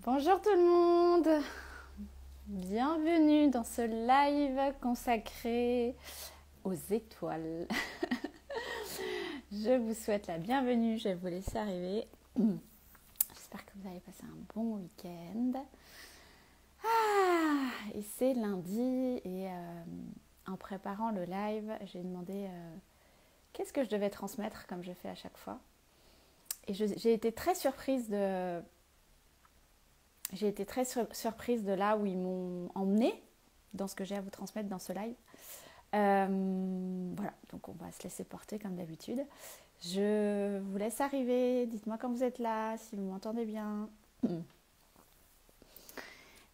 Bonjour tout le monde, bienvenue dans ce live consacré aux étoiles. Je vous souhaite la bienvenue, je vais vous laisser arriver. J'espère que vous avez passé un bon week-end. Et c'est lundi et en préparant le live, j'ai demandé qu'est-ce que je devais transmettre comme je fais à chaque fois. Et j'ai été très surprise de... surprise de là où ils m'ont emmenée dans ce que j'ai à vous transmettre dans ce live. Voilà, donc on va se laisser porter comme d'habitude. Je vous laisse arriver, dites-moi quand vous êtes là, si vous m'entendez bien.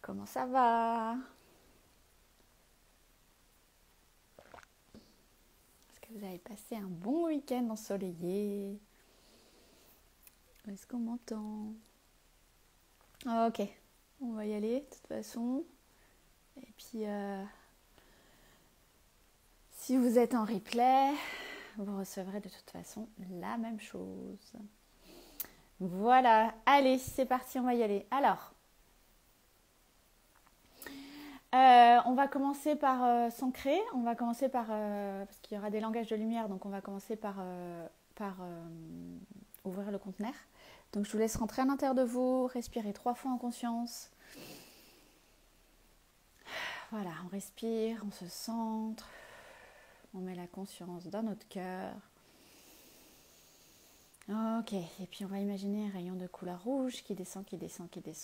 Comment ça va? Est-ce que vous avez passé un bon week-end ensoleillé? Est-ce qu'on m'entend? Ok, on va y aller de toute façon. Et puis, si vous êtes en replay, vous recevrez de toute façon la même chose. Voilà, allez, c'est parti, on va y aller. Alors, on va commencer par s'ancrer. On va commencer par, parce qu'il y aura des langages de lumière, donc on va commencer par ouvrir le conteneur. Donc je vous laisse rentrer à l'intérieur de vous, respirer 3 fois en conscience. Voilà, on respire, on se centre, on met la conscience dans notre cœur. Ok, et puis on va imaginer un rayon de couleur rouge qui descend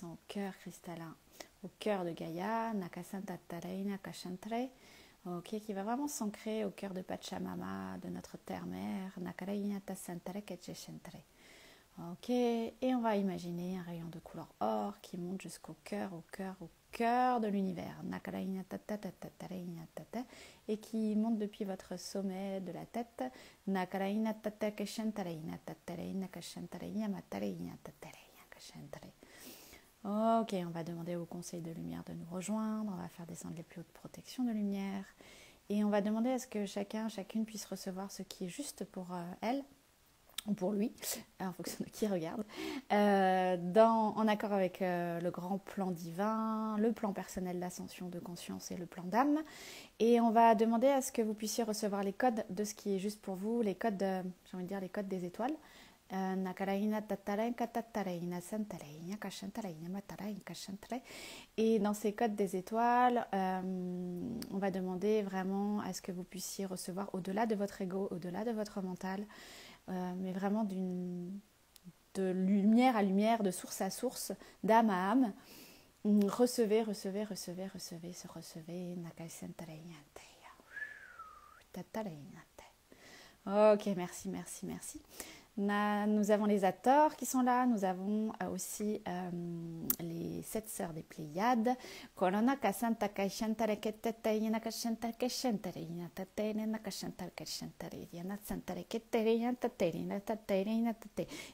au cœur cristallin, au cœur de Gaïa, Nakasantatare, Nakashantre. Ok, qui va vraiment s'ancrer au cœur de Pachamama, de notre terre-mère, Nakarainatasantre Ketcheshantre. Ok, et on va imaginer un rayon de couleur or qui monte jusqu'au cœur, au cœur de l'univers, et qui monte depuis votre sommet de la tête. Ok, on va demander au conseil de lumière de nous rejoindre, on va faire descendre les plus hautes protections de lumière, et on va demander à ce que chacune puisse recevoir ce qui est juste pour elle, ou pour lui, en fonction de qui regarde, en accord avec le grand plan divin, le plan personnel d'ascension de conscience et le plan d'âme. Et on va demander à ce que vous puissiez recevoir les codes de ce qui est juste pour vous, les codes, j'ai envie de dire les codes des étoiles. Et dans ces codes des étoiles, on va demander vraiment à ce que vous puissiez recevoir au-delà de votre ego, au-delà de votre mental, mais vraiment de lumière à lumière, de source à source, d'âme à âme. Recevez, se recevez. Ok, merci. Nous avons les Hathors qui sont là, nous avons aussi les 7 sœurs des Pléiades.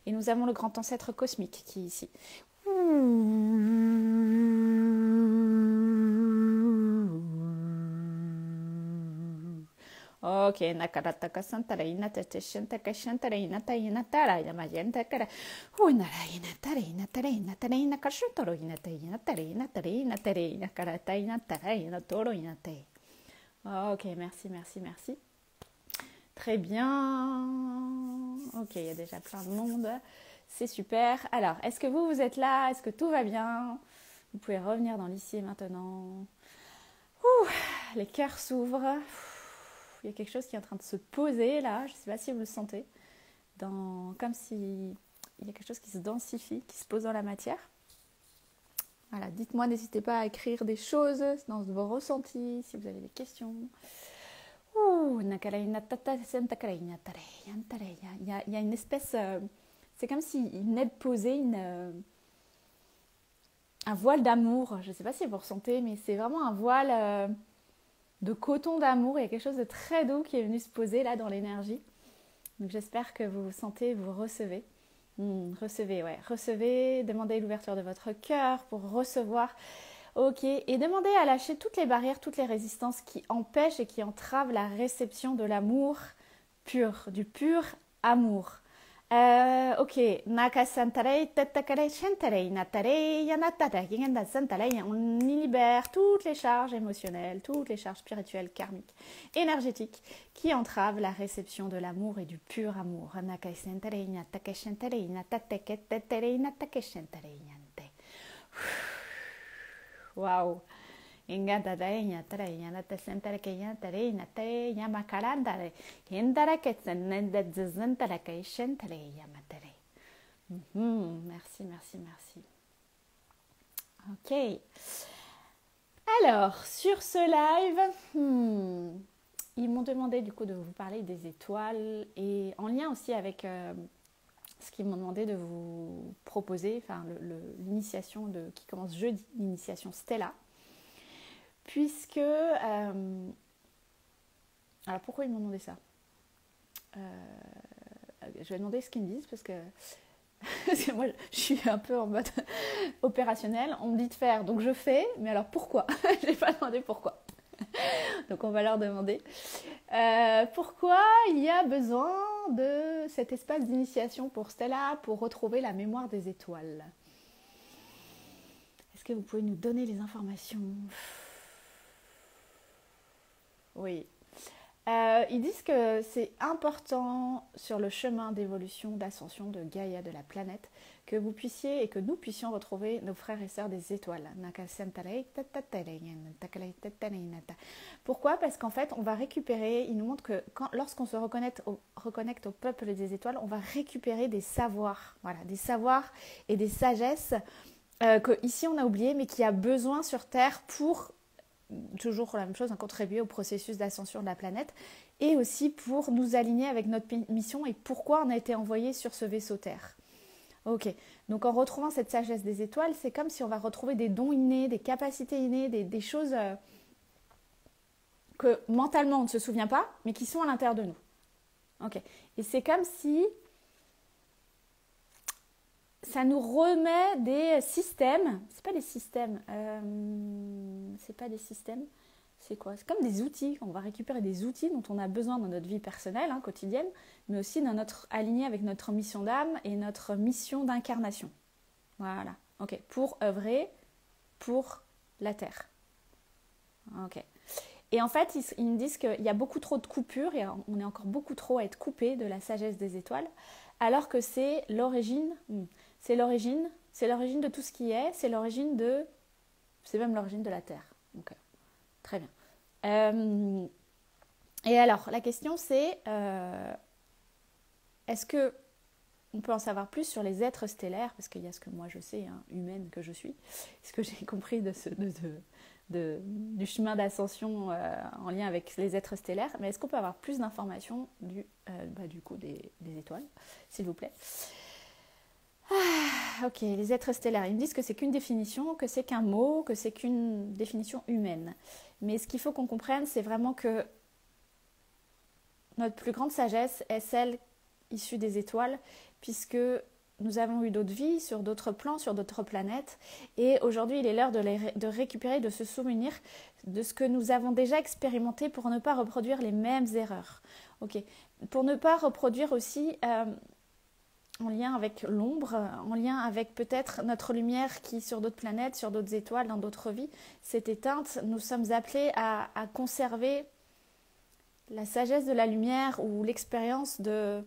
Et nous avons le grand ancêtre cosmique qui est ici. Ok, Nakarataka Santarina Teteshantaka Shantarina Taina Taraya Mayantakara Unaraina Tarina Tarina Tarina Kashutorina Taina Tarina Tarina Tarina Karataina Tarina Toroina Te. Ok, merci. Très bien. Ok, il y a déjà plein de monde. C'est super. Alors, est-ce que vous êtes là? Est-ce que tout va bien? Vous pouvez revenir dans l'ici et maintenant. Les cœurs s'ouvrent. Il y a quelque chose qui est en train de se poser là, je ne sais pas si vous le sentez, comme si il y a quelque chose qui se densifie, qui se pose dans la matière. Voilà, dites-moi, n'hésitez pas à écrire des choses dans vos ressentis, si vous avez des questions. Il y a une espèce, c'est comme s'il venait de poser un voile d'amour. Je ne sais pas si vous ressentez, mais c'est vraiment un voile de coton d'amour. Il y a quelque chose de très doux qui est venu se poser là dans l'énergie. Donc j'espère que vous sentez, vous recevez. Recevez, demandez l'ouverture de votre cœur pour recevoir. Ok, et demandez à lâcher toutes les barrières, toutes les résistances qui empêchent et qui entravent la réception de l'amour pur, du pur amour. Ok, Nakasantarei, Tatakare, Shentarei, Natarei, Yanatarei, Yandasantarei. On y libère toutes les charges émotionnelles, toutes les charges spirituelles, karmiques, énergétiques qui entravent la réception de l'amour et du pur amour. Nakasantarei, Natakeshentarei, Natateketeterei, Natakeshentarei, Yante. Waouh! Ingatadei, Yatarei, Yanatasentarei, Yantarei, Natei, Yamakarandare, Yendaraketsen, Nendedzantarakei, Shentarei, Yamatarei. Merci, merci, merci. Ok. Alors, sur ce live, ils m'ont demandé du coup de vous parler des étoiles et en lien aussi avec ce qu'ils m'ont demandé de vous proposer, enfin l'initiation qui commence jeudi, l'initiation Stella. Puisque... alors pourquoi ils m'ont demandé ça? Je vais demander ce qu'ils me disent parce que moi je suis un peu en mode opérationnel. On me dit de faire, donc je fais, mais alors pourquoi? Je n'ai pas demandé pourquoi. Donc on va leur demander pourquoi il y a besoin de cet espace d'initiation pour Stella pour retrouver la mémoire des étoiles. Est-ce que vous pouvez nous donner les informations? Oui. Ils disent que c'est important sur le chemin d'évolution, d'ascension de Gaïa, de la planète, que vous puissiez et que nous puissions retrouver nos frères et sœurs des étoiles. Pourquoi? Parce qu'en fait, on va récupérer, il nous montre que lorsqu'on se reconnecte au peuple des étoiles, on va récupérer des savoirs, voilà, des savoirs et des sagesses que ici on a oublié, mais qui a besoin sur Terre pour toujours la même chose, contribuer au processus d'ascension de la planète et aussi pour nous aligner avec notre mission et pourquoi on a été envoyé sur ce vaisseau Terre. Ok, donc en retrouvant cette sagesse des étoiles, c'est comme si on va retrouver des dons innés, des capacités innées, des choses que mentalement on ne se souvient pas, mais qui sont à l'intérieur de nous. Ok, et c'est comme si ça nous remet des systèmes, c'est pas des systèmes, c'est quoi? C'est comme des outils, on va récupérer des outils dont on a besoin dans notre vie personnelle, quotidienne, mais aussi dans aligné avec notre mission d'âme et notre mission d'incarnation. Voilà, ok, pour œuvrer pour la Terre. Ok. Et en fait, ils me disent qu'il y a beaucoup trop de coupures et on est encore beaucoup trop à être coupé de la sagesse des étoiles, alors que c'est l'origine de tout ce qui est, c'est même l'origine de la Terre. Donc, très bien. Et alors, la question c'est, est-ce que on peut en savoir plus sur les êtres stellaires, parce qu'il y a ce que moi je sais, humaine que je suis, ce que j'ai compris du chemin d'ascension en lien avec les êtres stellaires, mais est-ce qu'on peut avoir plus d'informations du coup des étoiles, s'il vous plaît? Ok, les êtres stellaires, ils me disent que c'est qu'une définition, que c'est qu'un mot, que c'est qu'une définition humaine. Mais ce qu'il faut qu'on comprenne, c'est vraiment que notre plus grande sagesse est celle issue des étoiles, puisque nous avons eu d'autres vies sur d'autres plans, sur d'autres planètes. Et aujourd'hui, il est l'heure de récupérer, de se souvenir de ce que nous avons déjà expérimenté pour ne pas reproduire les mêmes erreurs. Ok, pour ne pas reproduire aussi... en lien avec l'ombre, en lien avec peut-être notre lumière qui, sur d'autres planètes, sur d'autres étoiles, dans d'autres vies, s'est éteinte. Nous sommes appelés à conserver la sagesse de la lumière ou l'expérience de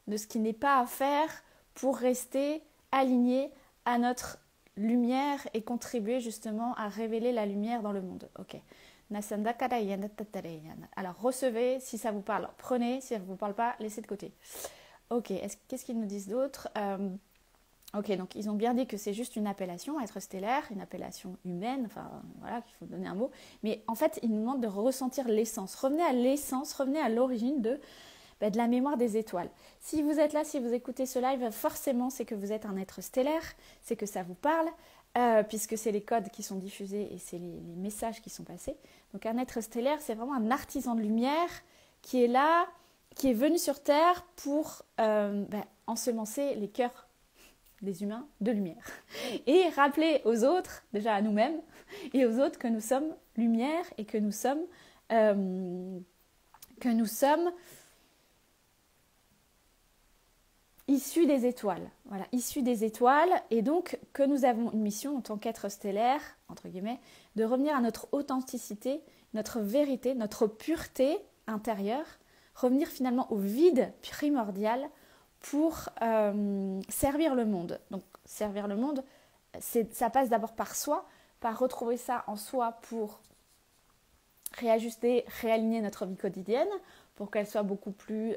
ce qui n'est pas à faire pour rester alignés à notre lumière et contribuer justement à révéler la lumière dans le monde. Ok. Alors recevez si ça vous parle, prenez, si ça ne vous parle pas, laissez de côté. Ok, qu'est-ce qu'ils nous disent d'autre? Ok, donc ils ont bien dit que c'est juste une appellation, être stellaire, une appellation humaine, enfin voilà, qu'il faut donner un mot. Mais en fait, ils nous demandent de ressentir l'essence. Revenez à l'essence, revenez à l'origine de la mémoire des étoiles. Si vous êtes là, si vous écoutez ce live, forcément c'est que vous êtes un être stellaire, c'est que ça vous parle, puisque c'est les codes qui sont diffusés et c'est les messages qui sont passés. Donc un être stellaire, c'est vraiment un artisan de lumière qui est là, qui est venu sur Terre pour ensemencer les cœurs des humains de lumière. Et rappeler aux autres, déjà à nous-mêmes, et aux autres que nous sommes lumière et que nous sommes issu des étoiles. Voilà, issu des étoiles. Et donc, que nous avons une mission en tant qu'être stellaire, entre guillemets, de revenir à notre authenticité, notre vérité, notre pureté intérieure, revenir finalement au vide primordial pour servir le monde. Donc, servir le monde, ça passe d'abord par soi, par retrouver ça en soi pour réajuster, réaligner notre vie quotidienne, pour qu'elle soit beaucoup plus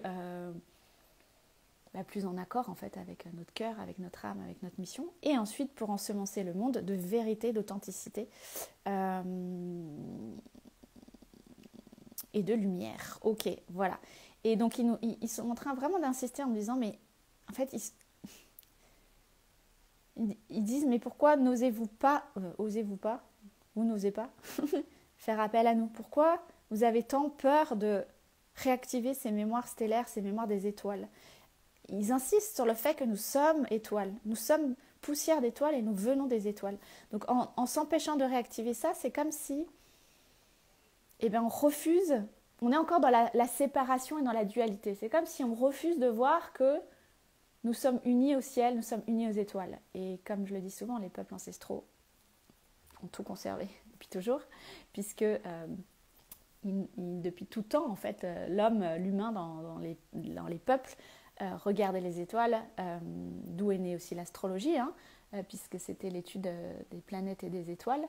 plus en accord en fait avec notre cœur, avec notre âme, avec notre mission, et ensuite pour ensemencer le monde de vérité, d'authenticité et de lumière. Ok, voilà. Et donc ils sont en train vraiment d'insister en me disant, mais en fait ils disent, mais pourquoi n'osez-vous pas, osez-vous pas, vous n'osez pas faire appel à nous? Pourquoi vous avez tant peur de réactiver ces mémoires stellaires, ces mémoires des étoiles? Ils insistent sur le fait que nous sommes étoiles, nous sommes poussière d'étoiles et nous venons des étoiles. Donc en s'empêchant de réactiver ça, c'est comme si on refuse, on est encore dans la séparation et dans la dualité. C'est comme si on refuse de voir que nous sommes unis au ciel, nous sommes unis aux étoiles. Et comme je le dis souvent, les peuples ancestraux ont tout conservé depuis toujours, puisque depuis tout temps, en fait, l'humain dans les peuples, regardait les étoiles, d'où est née aussi l'astrologie, puisque c'était l'étude des planètes et des étoiles,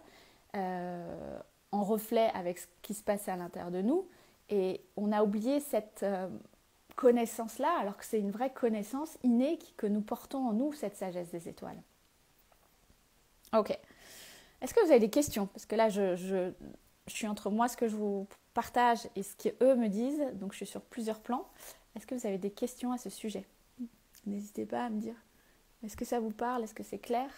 en reflet avec ce qui se passait à l'intérieur de nous. Et on a oublié cette connaissance-là, alors que c'est une vraie connaissance innée que nous portons en nous, cette sagesse des étoiles. Ok. Est-ce que vous avez des questions? Parce que là, je suis entre moi, ce que je vous partage et ce qu'eux me disent, donc je suis sur plusieurs plans. Est-ce que vous avez des questions à ce sujet? N'hésitez pas à me dire. Est-ce que ça vous parle? Est-ce que c'est clair?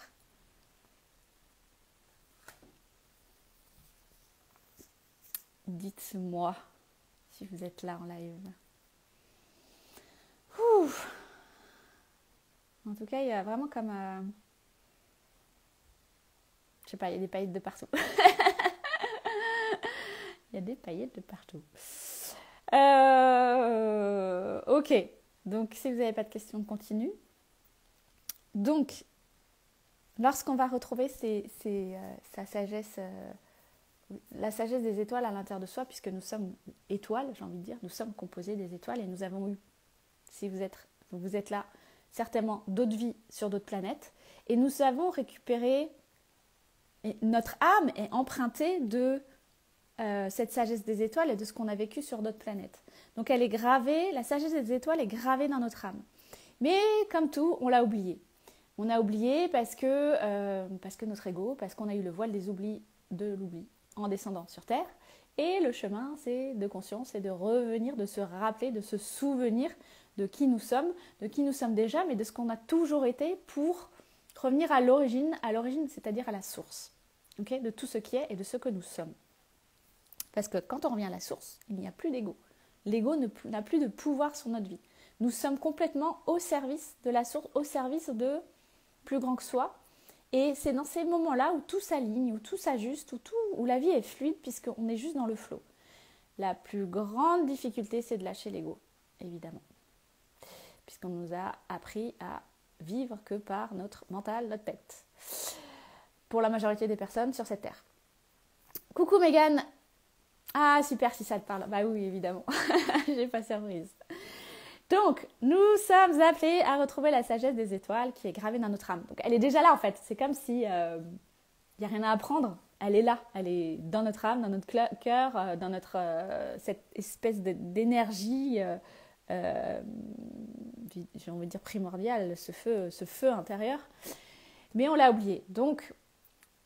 Dites-moi si vous êtes là en live. Ouf. En tout cas, il y a vraiment comme... je sais pas, il y a des paillettes de partout. Il y a des paillettes de partout. Ok. Donc, si vous n'avez pas de questions, on continue. Donc, lorsqu'on va retrouver sa sagesse, la sagesse des étoiles à l'intérieur de soi, puisque nous sommes étoiles, j'ai envie de dire, nous sommes composés des étoiles et nous avons eu, si vous êtes là, certainement d'autres vies sur d'autres planètes, et nous avons récupéré, et notre âme est empruntée de cette sagesse des étoiles et de ce qu'on a vécu sur d'autres planètes. Donc elle est gravée, la sagesse des étoiles est gravée dans notre âme. Mais comme tout, on l'a oublié. On a oublié parce que notre ego, parce qu'on a eu le voile des oublis de l'oubli en descendant sur Terre. Et le chemin, c'est de conscience, c'est de revenir, de se rappeler, de se souvenir de qui nous sommes déjà, mais de ce qu'on a toujours été pour revenir à l'origine, c'est-à-dire à la source, okay, de tout ce qui est et de ce que nous sommes. Parce que quand on revient à la source, il n'y a plus d'ego. L'ego n'a plus de pouvoir sur notre vie. Nous sommes complètement au service de la source, au service de plus grand que soi. Et c'est dans ces moments-là où tout s'aligne, où tout s'ajuste, où la vie est fluide, puisqu'on est juste dans le flow. La plus grande difficulté, c'est de lâcher l'ego, évidemment. Puisqu'on nous a appris à vivre que par notre mental, notre tête. Pour la majorité des personnes sur cette terre. Coucou Mégane. Ah super, si ça te parle. Bah oui, évidemment. J'ai pas surprise. Donc, nous sommes appelés à retrouver la sagesse des étoiles qui est gravée dans notre âme. Donc, elle est déjà là en fait. C'est comme si n'y a rien à apprendre. Elle est là. Elle est dans notre âme, dans notre cœur, dans notre cette espèce d'énergie, j'ai envie de dire primordiale, ce feu intérieur. Mais on l'a oublié. Donc,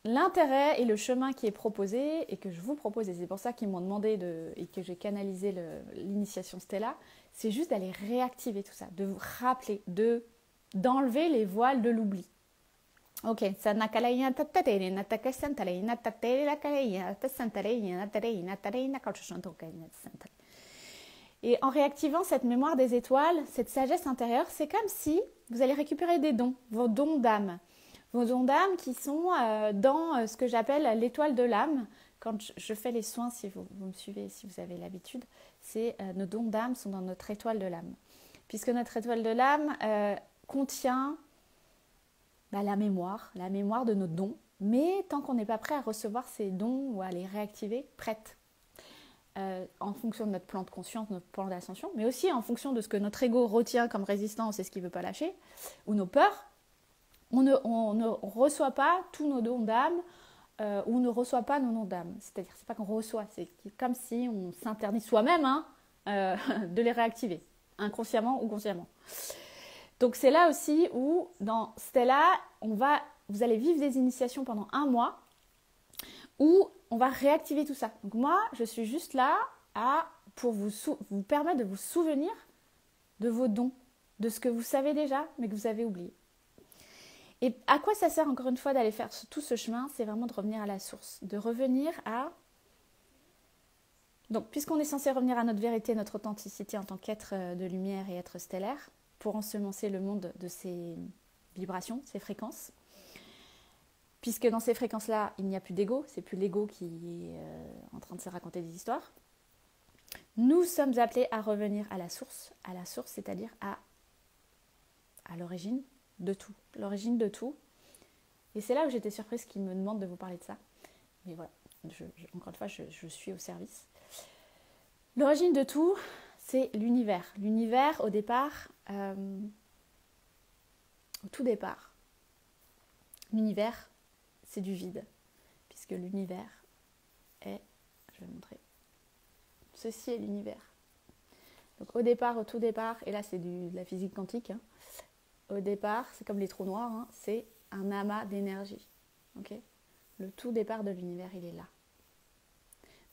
l'intérêt et le chemin qui est proposé et que je vous propose, et c'est pour ça qu'ils m'ont demandé et que j'ai canalisé l'initiation Stella, c'est juste d'aller réactiver tout ça, de vous rappeler, d'enlever les voiles de l'oubli. Ok. Et en réactivant cette mémoire des étoiles, cette sagesse intérieure, c'est comme si vous allez récupérer des dons, vos dons d'âme. Vos dons d'âme qui sont dans ce que j'appelle l'étoile de l'âme. Quand je fais les soins, si vous me suivez, si vous avez l'habitude, nos dons d'âme sont dans notre étoile de l'âme. puisque notre étoile de l'âme contient la mémoire de nos dons, mais tant qu'on n'est pas prêt à recevoir ces dons ou à les réactiver, prête, en fonction de notre plan de conscience, notre plan d'ascension, mais aussi en fonction de ce que notre ego retient comme résistance et ce qu'il ne veut pas lâcher, ou nos peurs, on ne reçoit pas tous nos dons d'âme, ou on ne reçoit pas nos dons d'âme. C'est-à-dire, c'est pas qu'on reçoit, c'est comme si on s'interdit soi-même de les réactiver, inconsciemment ou consciemment. Donc c'est là aussi où, dans Stella, vous allez vivre des initiations pendant 1 mois, où on va réactiver tout ça. Donc moi, je suis juste là pour vous permettre de vous souvenir de vos dons, de ce que vous savez déjà, mais que vous avez oublié. Et à quoi ça sert, encore une fois, d'aller faire tout ce chemin? C'est vraiment de revenir à la source, de revenir à... Donc, puisqu'on est censé revenir à notre vérité, notre authenticité en tant qu'être de lumière et être stellaire, pour ensemencer le monde de ces vibrations, ces fréquences, puisque dans ces fréquences-là, il n'y a plus d'ego, c'est plus l'ego qui est en train de se raconter des histoires, nous sommes appelés à revenir à la source, c'est-à-dire à l'origine de tout, l'origine de tout. Et c'est là où j'étais surprise qu'il me demande de vous parler de ça. Mais voilà, encore une fois, je suis au service. L'origine de tout, c'est l'univers. L'univers, au départ, au tout départ, l'univers, c'est du vide, puisque l'univers est, je vais vous montrer, ceci est l'univers. Donc au départ, au tout départ, et là c'est de la physique quantique, au départ, c'est comme les trous noirs, c'est un amas d'énergie. Okay, le tout départ de l'univers, il est là.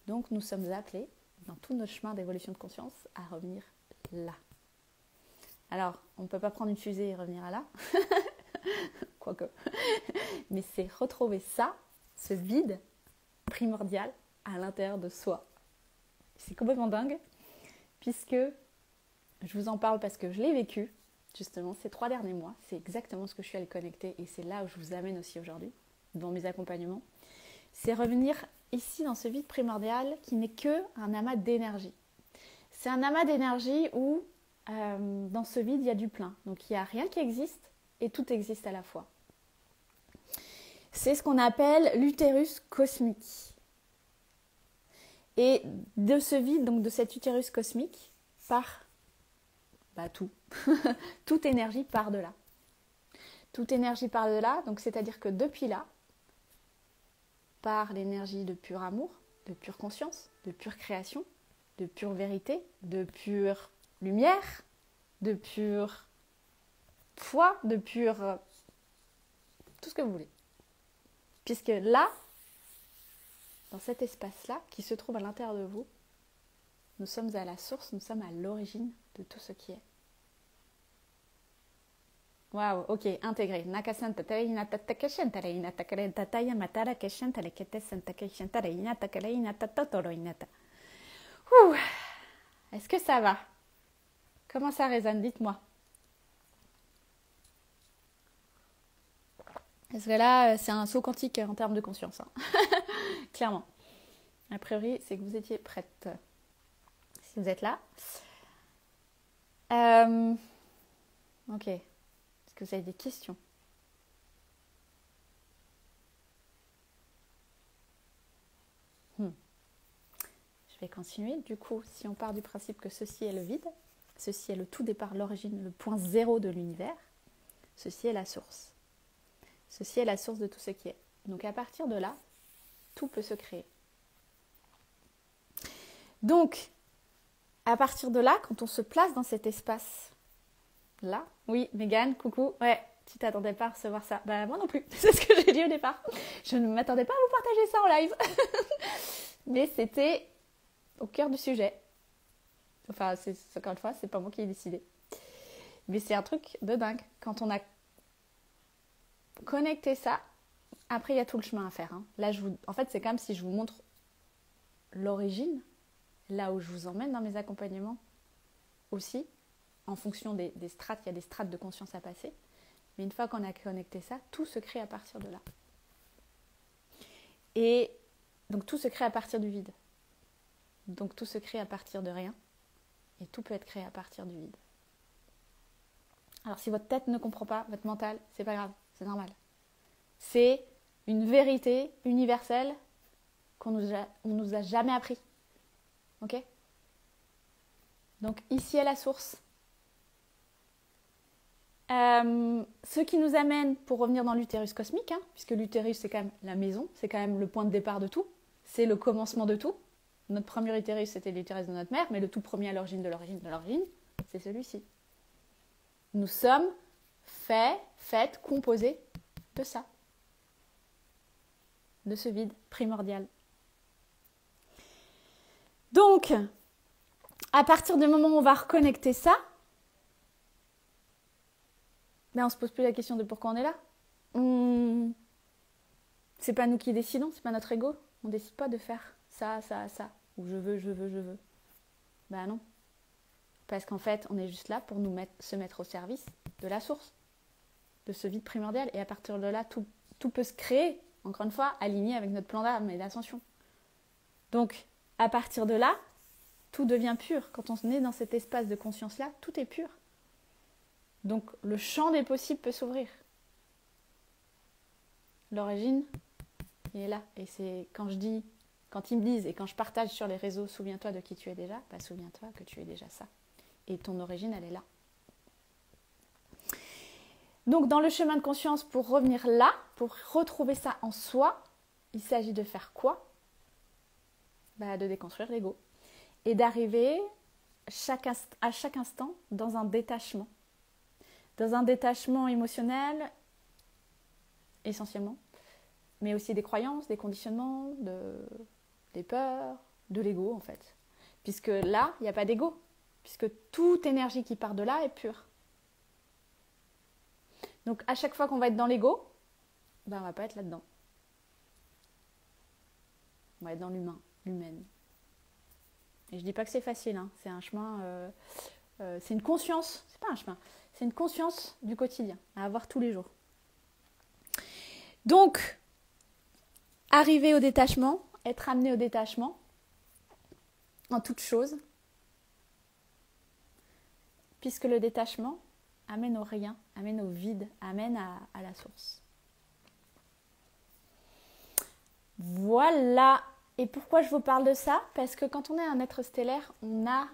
Donc nous sommes appelés, dans tout notre chemin d'évolution de conscience, à revenir là. Alors, on ne peut pas prendre une fusée et revenir à là, quoique, mais c'est retrouver ça, ce vide primordial à l'intérieur de soi. C'est complètement dingue, puisque je vous en parle parce que je l'ai vécu, justement, ces 3 derniers mois. C'est exactement ce que je suis allée connecter et c'est là où je vous amène aussi aujourd'hui, dans mes accompagnements. C'est revenir ici dans ce vide primordial qui n'est qu'un amas d'énergie. C'est un amas d'énergie où, dans ce vide, il y a du plein. Donc, il n'y a rien qui existe et tout existe à la fois. C'est ce qu'on appelle l'utérus cosmique. Et de ce vide, donc de cet utérus cosmique, part tout. Toute énergie part de là. Toute énergie part de là, donc c'est-à-dire que depuis là, part l'énergie de pur amour, de pure conscience, de pure création, de pure vérité, de pure lumière, de pure foi, de pure... tout ce que vous voulez. Puisque là, dans cet espace-là, qui se trouve à l'intérieur de vous, nous sommes à la source, nous sommes à l'origine de tout ce qui est. Waouh, ok, intégré. Nakasanta tareina tatakeshen tareina takare tataya matara keshen tarekete santa keshen tareina takareina tatotoroinata. Ouh, est-ce que ça va? Comment ça résonne? Dites-moi. Parce que là, c'est un saut quantique en termes de conscience. Clairement. A priori, c'est que vous étiez prête. Si vous êtes là. Ok. Est-ce que vous avez des questions? Je vais continuer. Du coup, si on part du principe que ceci est le vide, ceci est le tout départ, l'origine, le point zéro de l'univers, ceci est la source. Ceci est la source de tout ce qui est. Donc à partir de là, tout peut se créer. Donc, à partir de là, quand on se place dans cet espace-là, oui, Mégane, coucou, ouais, tu t'attendais pas à recevoir ça. Bah moi non plus, c'est ce que j'ai dit au départ. Je ne m'attendais pas à vous partager ça en live. Mais c'était au cœur du sujet. Enfin, encore une fois, c'est pas moi qui ai décidé. Mais c'est un truc de dingue. Quand on a connecté ça, après il y a tout le chemin à faire. Là, en fait, c'est comme si je vous montre l'origine, là où je vous emmène dans mes accompagnements aussi, en fonction des strates, il y a des strates de conscience à passer. Mais une fois qu'on a connecté ça, tout se crée à partir de là. Et donc tout se crée à partir du vide. Donc tout se crée à partir de rien. Et tout peut être créé à partir du vide. Alors si votre tête ne comprend pas, votre mental, c'est pas grave, c'est normal. C'est une vérité universelle qu'on nous a jamais appris. Ok? Donc ici est la source. Ce qui nous amène, pour revenir dans l'utérus cosmique, hein, puisque l'utérus c'est quand même la maison, c'est quand même le point de départ de tout, c'est le commencement de tout. Notre premier utérus c'était l'utérus de notre mère, mais le tout premier à l'origine de l'origine, c'est celui-ci. Nous sommes faites, composés de ça, de ce vide primordial. Donc, à partir du moment où on va reconnecter ça, ben on ne se pose plus la question de pourquoi on est là. C'est pas nous qui décidons, c'est pas notre ego. On ne décide pas de faire ça, ou je veux. Ben non. Parce qu'en fait, on est juste là pour se mettre au service de la source, de ce vide primordial. Et à partir de là, tout peut se créer, encore une fois, aligné avec notre plan d'âme et d'ascension. Donc, à partir de là, tout devient pur. Quand on est dans cet espace de conscience-là, tout est pur. Donc, le champ des possibles peut s'ouvrir. L'origine, il est là. Et c'est quand ils me disent et quand je partage sur les réseaux, souviens-toi de qui tu es déjà, bah souviens-toi que tu es déjà ça. Et ton origine, elle est là. Donc, dans le chemin de conscience, pour revenir là, pour retrouver ça en soi, il s'agit de faire quoi? Bah, de déconstruire l'ego. Et d'arriver à chaque instant dans un détachement. Dans un détachement émotionnel, essentiellement, mais aussi des croyances, des conditionnements, des peurs, de l'ego en fait. Puisque là, il n'y a pas d'ego. Puisque toute énergie qui part de là est pure. Donc à chaque fois qu'on va être dans l'ego, ben, on ne va pas être là-dedans. On va être dans l'humain, l'humaine. Et je ne dis pas que c'est facile, hein. C'est un chemin, c'est une conscience, c'est pas un chemin, c'est une conscience du quotidien, à avoir tous les jours. Donc, arriver au détachement, être amené au détachement, en toute chose, puisque le détachement amène au rien, amène au vide, amène à la source. Voilà. Et pourquoi je vous parle de ça? Parce que quand on est un être stellaire, on a,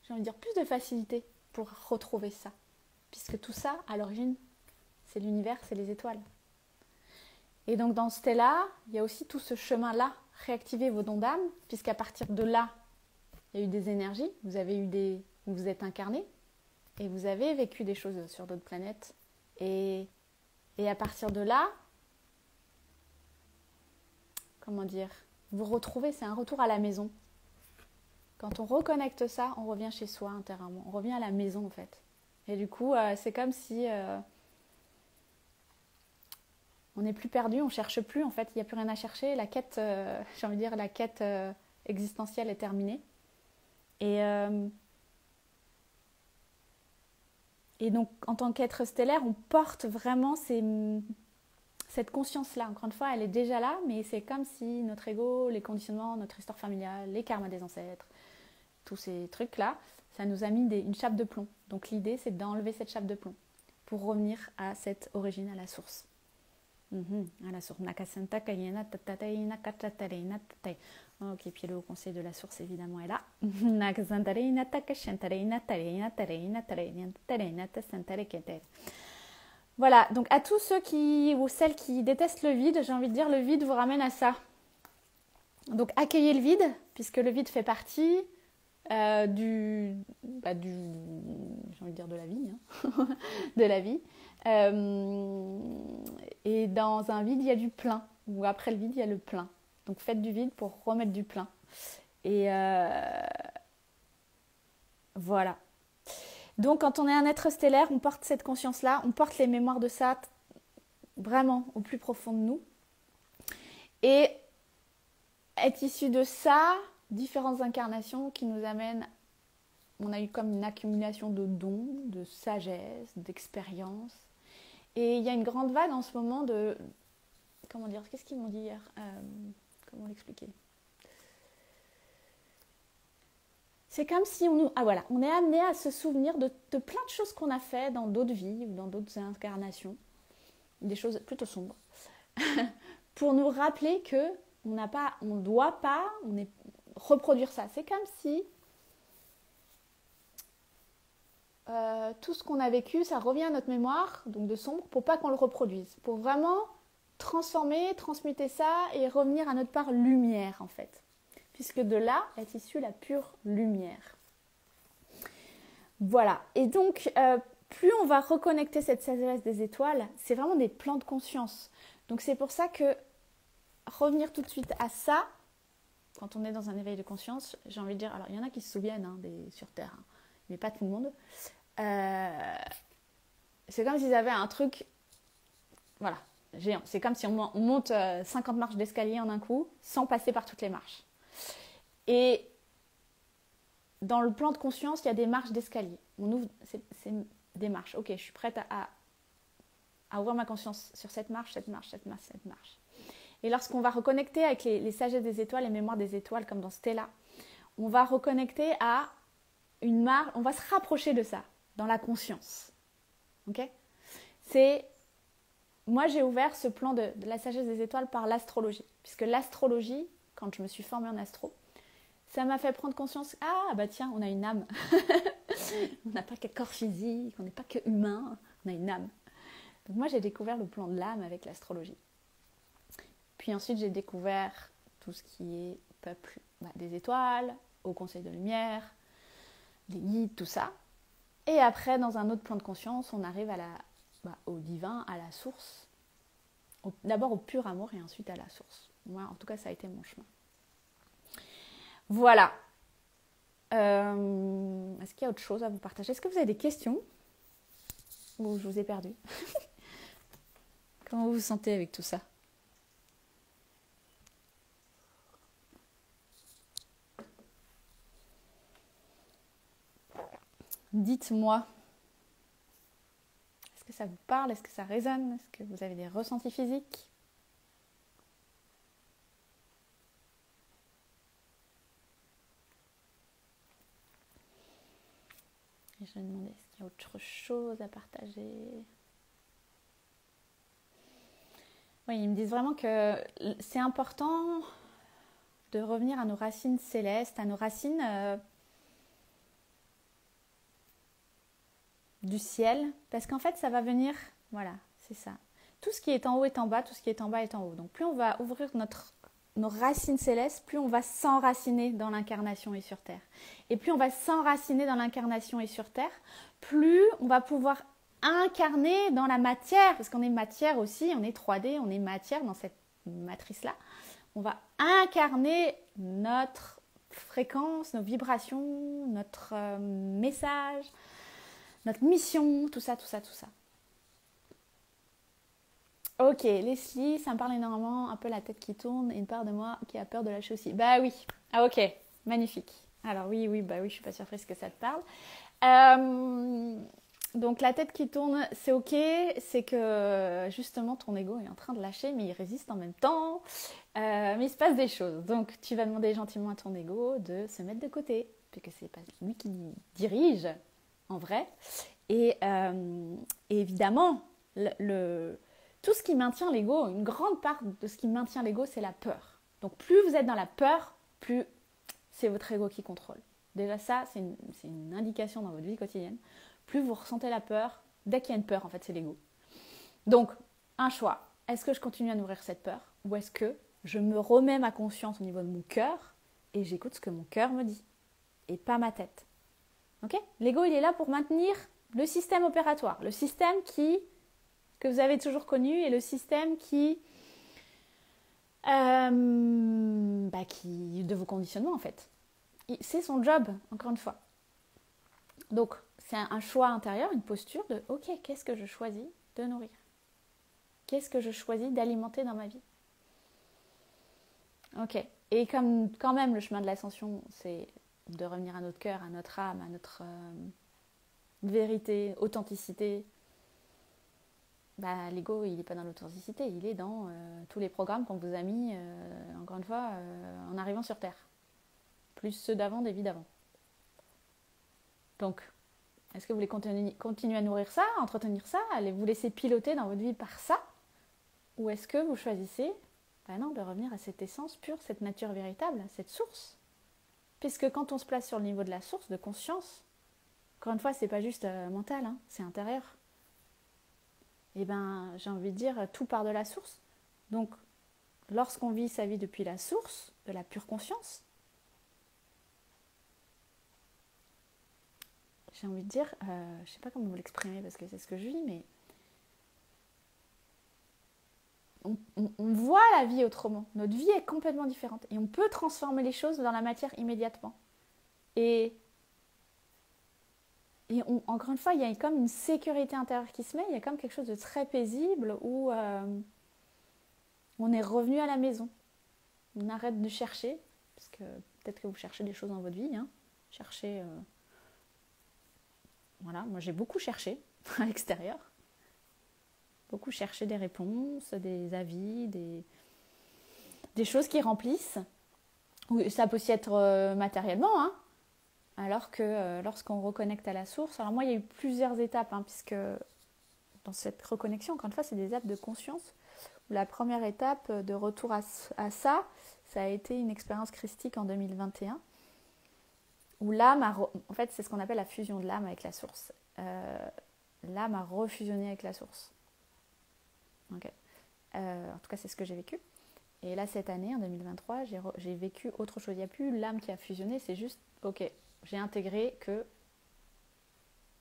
j'ai envie de dire, plus de facilité pour retrouver ça. Puisque tout ça, à l'origine, c'est l'univers, c'est les étoiles. Et donc dans Stella, il y a aussi tout ce chemin-là, réactiver vos dons d'âme, puisqu'à partir de là, il y a eu des énergies, vous êtes incarné, et vous avez vécu des choses sur d'autres planètes. Et à partir de là, comment dire, vous retrouvez, c'est un retour à la maison. Quand on reconnecte ça, on revient chez soi intérieurement, on revient à la maison en fait. Et du coup, c'est comme si on n'est plus perdu, on ne cherche plus, en fait, il n'y a plus rien à chercher. La quête, j'ai envie de dire, la quête existentielle est terminée. Et donc, en tant qu'être stellaire, on porte vraiment cette conscience-là. Encore une fois, elle est déjà là, mais c'est comme si notre ego, les conditionnements, notre histoire familiale, les karmas des ancêtres, tous ces trucs-là, ça nous a mis une chape de plomb. Donc l'idée, c'est d'enlever cette chape de plomb pour revenir à cette origine, à la source. À la source. Ok, puis le haut conseil de la source, évidemment, est là. Voilà, donc à tous ceux ou celles qui détestent le vide, j'ai envie de dire, le vide vous ramène à ça. Donc accueillez le vide, puisque le vide fait partie j'ai envie de dire de la vie, hein. De la vie. Et dans un vide, il y a du plein, ou après le vide, il y a le plein. Donc faites du vide pour remettre du plein. Et voilà. Donc quand on est un être stellaire, on porte cette conscience-là, on porte les mémoires de ça vraiment au plus profond de nous. Et est issu de ça, différentes incarnations qui nous amènent, on a eu comme une accumulation de dons, de sagesse, d'expérience. Et il y a une grande vague en ce moment de... Comment dire? Qu'est-ce qu'ils m'ont dit hier? Comment l'expliquer? c'est comme si on est amené à se souvenir de plein de choses qu'on a fait dans d'autres vies ou dans d'autres incarnations, des choses plutôt sombres, pour nous rappeler que on doit pas reproduire ça. C'est comme si tout ce qu'on a vécu, ça revient à notre mémoire, donc de sombre, pour pas qu'on le reproduise, pour vraiment transmuter ça et revenir à notre part lumière en fait, puisque de là est issue la pure lumière. Voilà, et donc plus on va reconnecter cette sagesse des étoiles, c'est vraiment des plans de conscience. Donc c'est pour ça que revenir tout de suite à ça, quand on est dans un éveil de conscience, j'ai envie de dire, alors il y en a qui se souviennent sur Terre, mais pas tout le monde. C'est comme s'ils avaient un truc, voilà, géant. C'est comme si on monte 50 marches d'escalier en un coup, sans passer par toutes les marches. Et dans le plan de conscience, il y a des marches d'escalier. On ouvre, c'est des marches. Ok, je suis prête à ouvrir ma conscience sur cette marche. Et lorsqu'on va reconnecter avec les sagesses des étoiles, les mémoires des étoiles, comme dans Stella, on va reconnecter à une marche, on va se rapprocher de ça, dans la conscience. Ok ? Moi, j'ai ouvert ce plan de la sagesse des étoiles par l'astrologie. Puisque l'astrologie, quand je me suis formée en astro, ça m'a fait prendre conscience, tiens, on a une âme. On n'a pas qu'un corps physique, on n'est pas que humain, on a une âme. Donc moi, j'ai découvert le plan de l'âme avec l'astrologie. Puis ensuite, j'ai découvert tout ce qui est peuple des étoiles, au conseil de lumière, les guides, tout ça. Et après, dans un autre plan de conscience, on arrive au divin, à la source. D'abord au pur amour et ensuite à la source. Moi, en tout cas, ça a été mon chemin. Voilà. Est-ce qu'il y a autre chose à vous partager ? Est-ce que vous avez des questions ? Ou je vous ai perdu ? Comment vous vous sentez avec tout ça ? Dites-moi. Est-ce que ça vous parle ? Est-ce que ça résonne ? Est-ce que vous avez des ressentis physiques ? Et je me demandais, est-ce qu'il y a autre chose à partager ? Oui, ils me disent vraiment que c'est important de revenir à nos racines célestes, à nos racines du ciel, parce qu'en fait, ça va venir, voilà, c'est ça. Tout ce qui est en haut est en bas, tout ce qui est en bas est en haut. Donc plus on va ouvrir nos racines célestes, plus on va s'enraciner dans l'incarnation et sur Terre. Et plus on va s'enraciner dans l'incarnation et sur Terre, plus on va pouvoir incarner dans la matière, parce qu'on est matière aussi, on est 3D, on est matière dans cette matrice-là. On va incarner notre fréquence, nos vibrations, notre message, notre mission, tout ça. Ok, Leslie, ça me parle énormément, un peu la tête qui tourne et une part de moi qui a peur de lâcher aussi. Bah oui, ok, magnifique. Alors oui, je suis pas surprise que ça te parle. Donc la tête qui tourne, c'est ok, c'est que justement ton ego est en train de lâcher, mais il résiste en même temps. Mais il se passe des choses. Donc tu vas demander gentiment à ton ego de se mettre de côté, puisque c'est pas lui qui dirige en vrai. Et évidemment, tout ce qui maintient l'ego, une grande part de ce qui maintient l'ego, c'est la peur. Donc plus vous êtes dans la peur, plus c'est votre ego qui contrôle. Déjà ça, c'est une indication dans votre vie quotidienne. Plus vous ressentez la peur, dès qu'il y a une peur, en fait, c'est l'ego. Donc, un choix. Est-ce que je continue à nourrir cette peur ? Ou est-ce que je me remets ma conscience au niveau de mon cœur et j'écoute ce que mon cœur me dit et pas ma tête ? Ok ? L'ego, il est là pour maintenir le système opératoire, le système que vous avez toujours connu et le système qui de vos conditionnements en fait. C'est son job, encore une fois. Donc, c'est un choix intérieur, une posture de ok, qu'est-ce que je choisis de nourrir ? Qu'est-ce que je choisis d'alimenter dans ma vie ? Ok. Et comme quand même le chemin de l'ascension, c'est de revenir à notre cœur, à notre âme, à notre vérité, authenticité. L'ego, il n'est pas dans l'authenticité, il est dans tous les programmes qu'on vous a mis, encore une fois, en arrivant sur Terre. Plus ceux d'avant, des vies d'avant. Donc, est-ce que vous voulez continuer à nourrir ça, à entretenir ça, à vous laisser piloter dans votre vie par ça? Ou est-ce que vous choisissez, non, de revenir à cette essence pure, cette nature véritable, cette source? Puisque quand on se place sur le niveau de la source, de conscience, encore une fois, c'est pas juste mental, hein, c'est intérieur. Et j'ai envie de dire, tout part de la source. Donc, lorsqu'on vit sa vie depuis la source, de la pure conscience, j'ai envie de dire, je sais pas comment vous l'exprimer parce que c'est ce que je vis, mais on voit la vie autrement. Notre vie est complètement différente et on peut transformer les choses dans la matière immédiatement. Et encore une fois, il y a comme une sécurité intérieure qui se met, il y a comme quelque chose de très paisible où on est revenu à la maison. On arrête de chercher, parce que peut-être que vous cherchez des choses dans votre vie. Hein. Cherchez... Voilà, moi j'ai beaucoup cherché à l'extérieur. Beaucoup cherché des réponses, des avis, des choses qui remplissent. Ça peut aussi être matériellement, hein. Alors que lorsqu'on reconnecte à la source, alors moi il y a eu plusieurs étapes, hein, puisque dans cette reconnexion, encore une fois, c'est des étapes de conscience. La première étape de retour à ça, ça a été une expérience christique en 2021, où l'âme en fait c'est ce qu'on appelle la fusion de l'âme avec la source. L'âme a refusionné avec la source. Okay. En tout cas, c'est ce que j'ai vécu. Et là, cette année, en 2023, j'ai vécu autre chose. Il n'y a plus l'âme qui a fusionné, c'est juste, ok, j'ai intégré que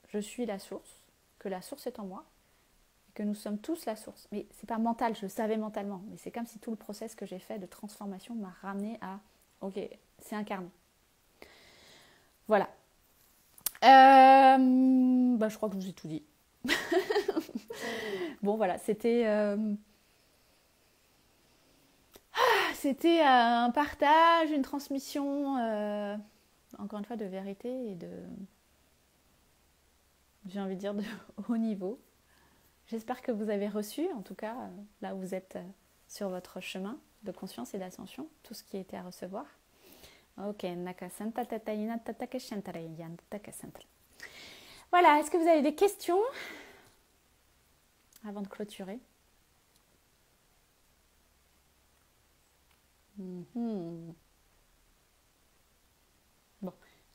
je suis la source, que la source est en moi, et que nous sommes tous la source. Mais c'est pas mental, je le savais mentalement, mais c'est comme si tout le process que j'ai fait de transformation m'a ramené à, ok, c'est incarné. Voilà. Je crois que je vous ai tout dit. Bon, voilà, c'était un partage, une transmission, encore une fois, de vérité et j'ai envie de dire, de haut niveau. J'espère que vous avez reçu, en tout cas, là où vous êtes sur votre chemin de conscience et d'ascension, tout ce qui était à recevoir. Ok, voilà, est-ce que vous avez des questions avant de clôturer? Bon,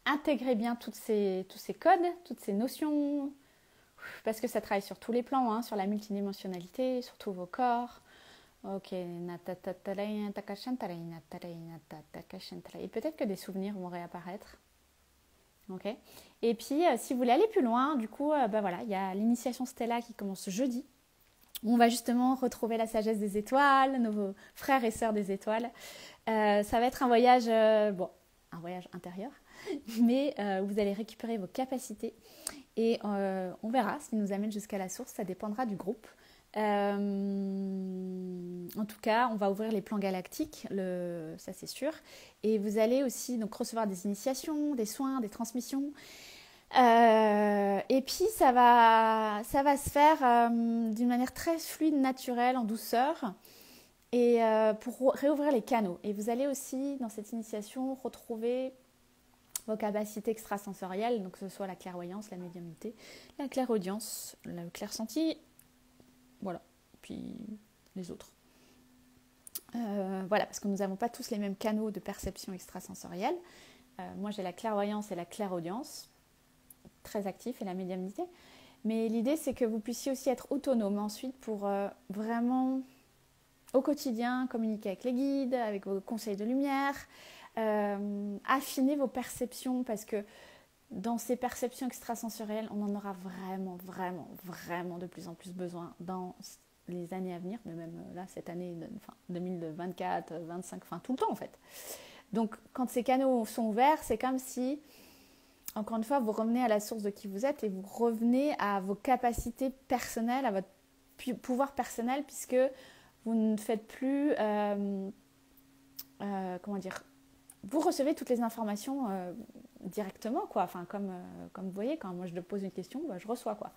intégrez bien tous ces codes, toutes ces notions, parce que ça travaille sur tous les plans, hein, sur la multidimensionnalité, sur tous vos corps. Ok, et peut-être que des souvenirs vont réapparaître. Ok. Et puis, si vous voulez aller plus loin, du coup, voilà, il y a l'initiation Stella qui commence jeudi. Où on va justement retrouver la sagesse des étoiles, nos frères et sœurs des étoiles. Ça va être un voyage, un voyage intérieur, mais vous allez récupérer vos capacités et on verra ce qui nous amène jusqu'à la source. Ça dépendra du groupe. En tout cas, on va ouvrir les plans galactiques, ça c'est sûr. Et vous allez aussi donc recevoir des initiations, des soins, des transmissions. Et puis ça va se faire d'une manière très fluide, naturelle, en douceur, et pour réouvrir les canaux. Et vous allez aussi dans cette initiation retrouver vos capacités extrasensorielles, donc que ce soit la clairvoyance, la médiumnité, la clairaudience, le clairsenti, voilà, puis les autres. Voilà, parce que nous n'avons pas tous les mêmes canaux de perception extrasensorielle. Moi j'ai la clairvoyance et la clairaudience, très actif, et la médiumnité. Mais l'idée, c'est que vous puissiez aussi être autonome ensuite pour vraiment, au quotidien, communiquer avec les guides, avec vos conseils de lumière, affiner vos perceptions, parce que dans ces perceptions extrasensorielles, on en aura vraiment, vraiment, vraiment de plus en plus besoin dans les années à venir, mais même là, cette année, 2024, 2025, tout le temps en fait. Donc, quand ces canaux sont ouverts, c'est comme si, encore une fois, vous revenez à la source de qui vous êtes et vous revenez à vos capacités personnelles, à votre pouvoir personnel, puisque vous ne faites plus, vous recevez toutes les informations directement, quoi. Enfin, comme vous voyez, quand moi je pose une question, je reçois, quoi.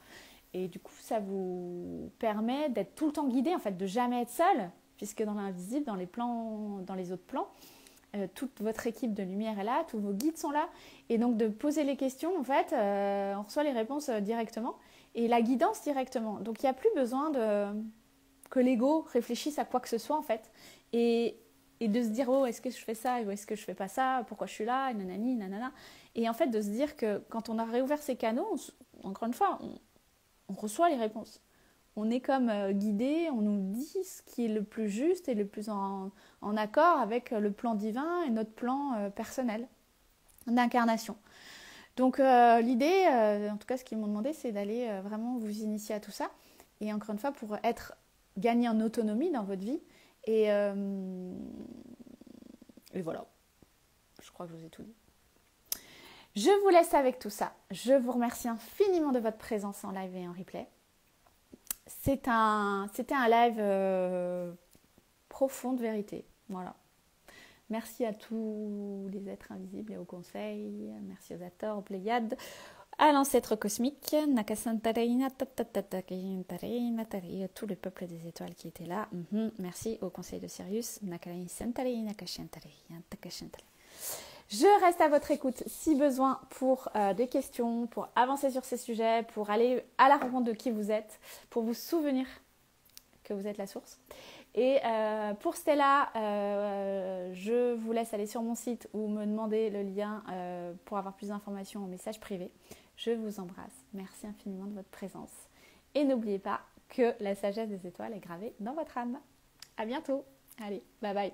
Et du coup, ça vous permet d'être tout le temps guidé, en fait, de jamais être seul, puisque dans l'invisible, dans les autres plans, toute votre équipe de lumière est là, tous vos guides sont là. Et donc de poser les questions, en fait, on reçoit les réponses directement et la guidance directement. Donc il n'y a plus besoin que l'ego réfléchisse à quoi que ce soit, en fait. Et de se dire, oh, est-ce que je fais ça ou est-ce que je fais pas ça, pourquoi je suis là, nanani, nanana. Et en fait, de se dire que quand on a réouvert ces canaux, encore une fois, on reçoit les réponses. On est comme guidé, on nous dit ce qui est le plus juste et le plus en accord avec le plan divin et notre plan personnel d'incarnation. Donc l'idée, en tout cas ce qu'ils m'ont demandé, c'est d'aller vraiment vous initier à tout ça. Et encore une fois, pour gagner en autonomie dans votre vie. Et voilà, je crois que je vous ai tout dit. Je vous laisse avec tout ça. Je vous remercie infiniment de votre présence en live et en replay. C'était un live profond de vérité. Voilà. Merci à tous les êtres invisibles et aux conseils. Merci aux Ators, aux Pléiades, à l'ancêtre cosmique, Nakasantareina, tout le peuple des étoiles qui était là. Merci au conseil de Sirius, Je reste à votre écoute si besoin pour des questions, pour avancer sur ces sujets, pour aller à la rencontre de qui vous êtes, pour vous souvenir que vous êtes la source. Et pour Stella, je vous laisse aller sur mon site ou me demander le lien pour avoir plus d'informations en message privé. Je vous embrasse. Merci infiniment de votre présence. Et n'oubliez pas que la sagesse des étoiles est gravée dans votre âme. À bientôt. Allez, bye bye.